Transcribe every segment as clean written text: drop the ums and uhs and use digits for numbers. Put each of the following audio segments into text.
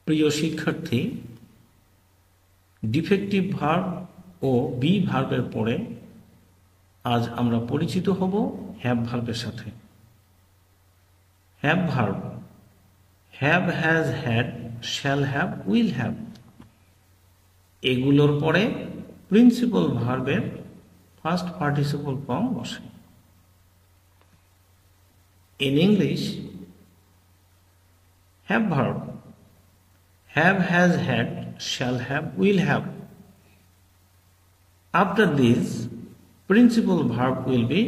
প্রিয় শিক্ষার্থী, defective verb ও B ভার্বের পরে আজ আমরা পরিচিত হব হ্যাভ ভার্বের সাথে। Have verb: have, has, had, shall have, will have. এগুলোর পরে প্রিন্সিপাল ভার্বের ফার্স্ট পার্টিসিপল ফর্ম বসে। In English, have verb: have, has, had, shall have, will have. After this, principal verb will be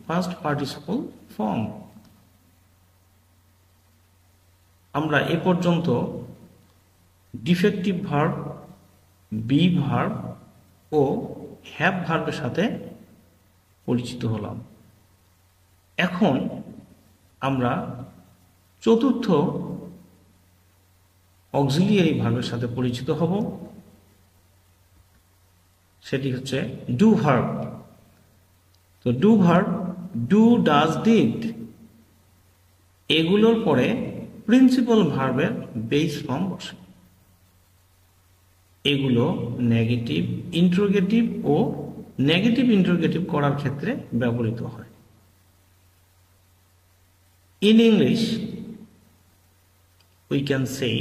past participle form. আমরা এ পর্যন্ত defective verb, be verb ও have ভার্বের সাথে পরিচিত হলাম। এখন আমরা চতুর্থ অক্সিলিয়ারি ভার্বের সাথে পরিচিত হব, সেটি হচ্ছে ডু ভার্ব। তো do verb: do, does, did. এগুলোর পরে প্রিন্সিপাল ভার্বের বেস ফর্ম বসে। এগুলো নেগেটিভ ইন্টারোগেটিভ ও নেগেটিভ ইন্টারোগেটিভ করার ক্ষেত্রে ব্যবহৃত হয়। In English, we can say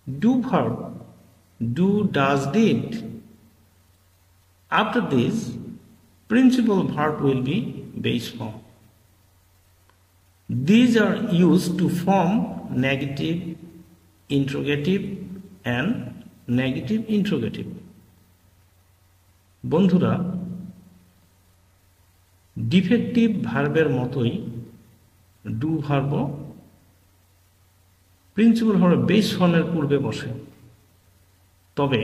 do verb: do, does, did. After this, principal verb will be base form. These are used to form negative interrogative and negative interrogative. বন্ধুরা, defective ভার্বের মতোই do verb principal ভার্বের base ফর্মের পূর্বে বসে, তবে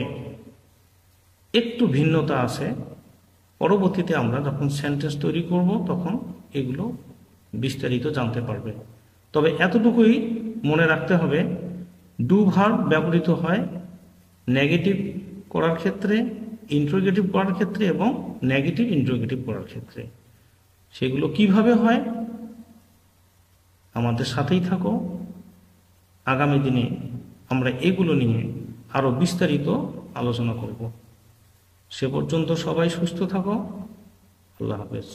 একটু ভিন্নতা আছে। পরবর্তীতে আমরা যখন সেন্টেন্স তৈরি করব তখন এগুলো বিস্তারিত জানতে পারবে। তবে এতটুকুই মনে রাখতে হবে, ডু ভার্ব ব্যবহৃত হয় নেগেটিভ করার ক্ষেত্রে, ইন্টারোগেটিভ করার ক্ষেত্রে এবং নেগেটিভ ইন্টারোগেটিভ করার ক্ষেত্রে। সেগুলো কিভাবে হয় আমাদের সাথেই থাকো। আগামী দিনে আমরা এগুলো নিয়ে আরো বিস্তারিত আলোচনা করব। সে পর্যন্ত সবাই সুস্থ থাকো। আল্লাহ হাফেজ।